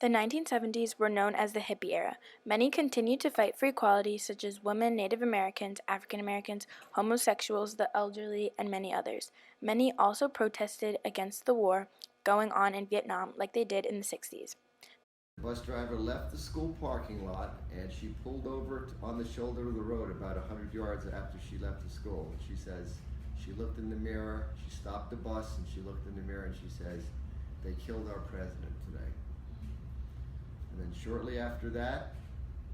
The 1970s were known as the hippie era. Many continued to fight for equality, such as women, Native Americans, African Americans, homosexuals, the elderly, and many others. Many also protested against the war going on in Vietnam like they did in the 60s. The bus driver left the school parking lot and she pulled over on the shoulder of the road about 100 yards after she left the school. And she says, she looked in the mirror, she stopped the bus and she looked in the mirror and she says, "They killed our president today." And then shortly after that,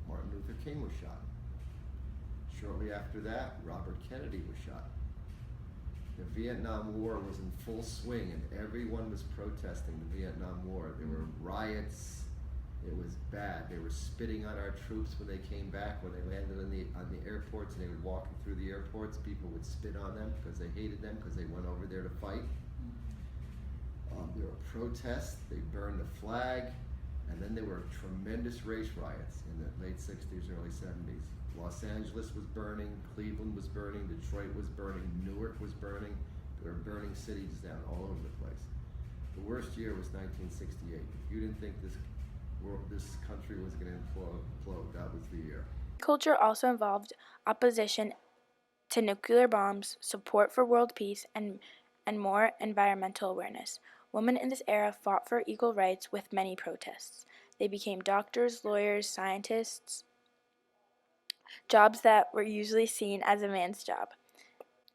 Martin Luther King was shot. Shortly after that, Robert Kennedy was shot. The Vietnam War was in full swing and everyone was protesting the Vietnam War. There were riots. It was bad. They were spitting on our troops when they came back, when they landed on the airports and they would walk through the airports. People would spit on them because they hated them because they went over there to fight. There were protests. They burned the flag. And then there were tremendous race riots in the late 60s, early 70s. Los Angeles was burning, Cleveland was burning, Detroit was burning, Newark was burning. They were burning cities down all over the place. The worst year was 1968. If you didn't think this country was going to implode, that was the year. Culture also involved opposition to nuclear bombs, support for world peace, and more environmental awareness. Women in this era fought for equal rights with many protests. They became doctors, lawyers, scientists, jobs that were usually seen as a man's job.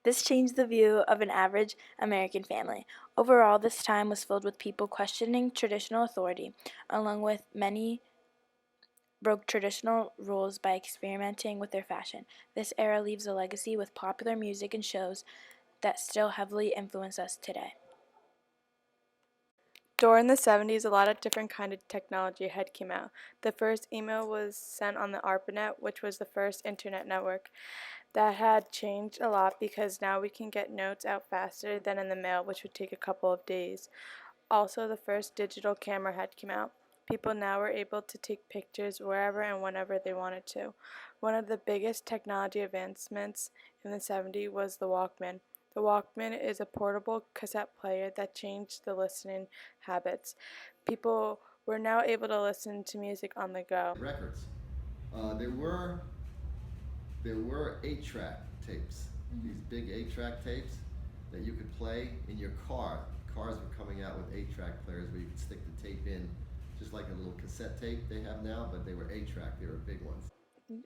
This changed the view of an average American family. Overall, this time was filled with people questioning traditional authority, along with many broke traditional rules by experimenting with their fashion. This era leaves a legacy with popular music and shows that still heavily influence us today. During the 70s, a lot of different kind of technology had came out. The first email was sent on the ARPANET, which was the first internet network. That had changed a lot because now we can get notes out faster than in the mail, which would take a couple of days. Also, the first digital camera had come out. People now were able to take pictures wherever and whenever they wanted to. One of the biggest technology advancements in the 70s was the Walkman. The Walkman is a portable cassette player that changed the listening habits. People were now able to listen to music on the go. Records. There were 8-track tapes. These big 8-track tapes that you could play in your car. Cars were coming out with 8-track players where you could stick the tape in, just like a little cassette tape they have now, but they were 8-track. They were big ones.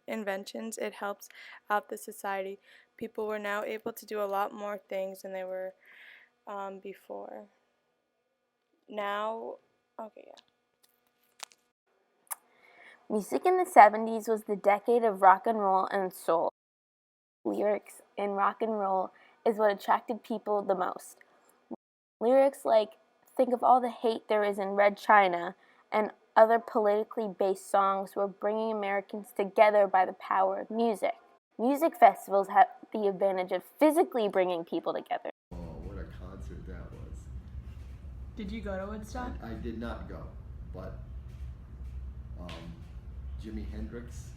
Inventions, it helps out the society. People were now able to do a lot more things than they were before. Now, okay, yeah. Music in the 70s was the decade of rock and roll and soul. Lyrics in rock and roll is what attracted people the most. Lyrics like, "Think of all the hate there is in Red China," and other politically based songs were bringing Americans together by the power of music. Music festivals have the advantage of physically bringing people together. Oh, what a concert that was. Did you go to Woodstock? I did not go, but Jimi Hendrix,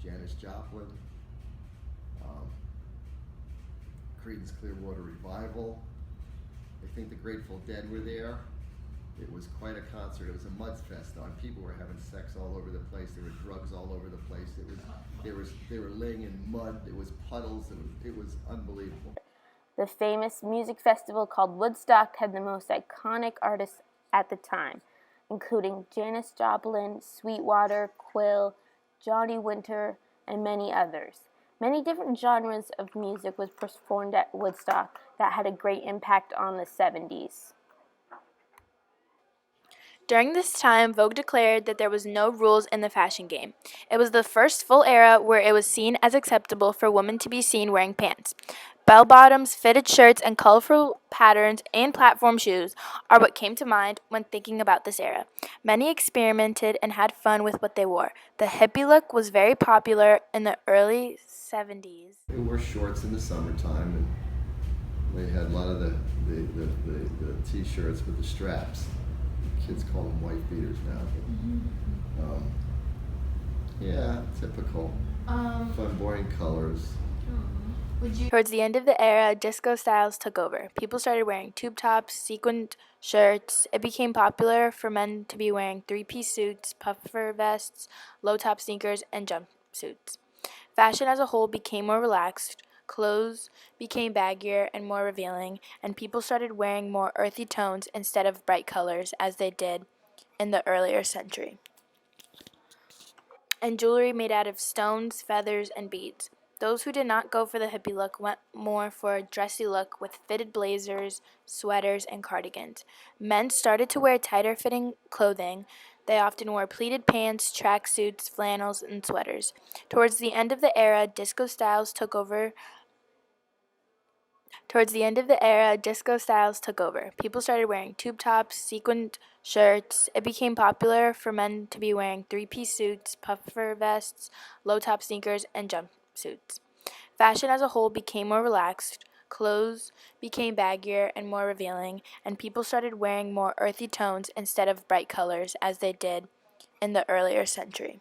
Janis Joplin, Creedence Clearwater Revival. I think the Grateful Dead were there. It was quite a concert. It was a mud fest, though, and people were having sex all over the place. There were drugs all over the place. They were laying in mud. It was puddles. It was unbelievable. The famous music festival called Woodstock had the most iconic artists at the time, including Janis Joplin, Sweetwater, Quill, Johnny Winter, and many others. Many different genres of music was performed at Woodstock that had a great impact on the 70s. During this time, Vogue declared that there was no rules in the fashion game. It was the first full era where it was seen as acceptable for women to be seen wearing pants. Bell-bottoms, fitted shirts, and colorful patterns and platform shoes are what came to mind when thinking about this era. Many experimented and had fun with what they wore. The hippie look was very popular in the early 70s. They wore shorts in the summertime, and they had a lot of the t-shirts with the straps. Kids call them white beaters now. But, yeah, typical. Flamboyant colors. Towards the end of the era, disco styles took over. People started wearing tube tops, sequined shirts. It became popular for men to be wearing three-piece suits, puffer vests, low-top sneakers, and jumpsuits. Fashion as a whole became more relaxed. Clothes became baggier and more revealing, and people started wearing more earthy tones instead of bright colors as they did in the earlier century. And jewelry made out of stones, feathers, and beads. Those who did not go for the hippie look went more for a dressy look with fitted blazers, sweaters, and cardigans. Men started to wear tighter fitting clothing. They often wore pleated pants, tracksuits, flannels, and sweaters. Towards the end of the era, disco styles took over. People started wearing tube tops, sequined shirts. It became popular for men to be wearing three-piece suits, puffer vests, low-top sneakers, and jumpsuits. Fashion as a whole became more relaxed. Clothes became baggier and more revealing, and people started wearing more earthy tones instead of bright colors as they did in the earlier century.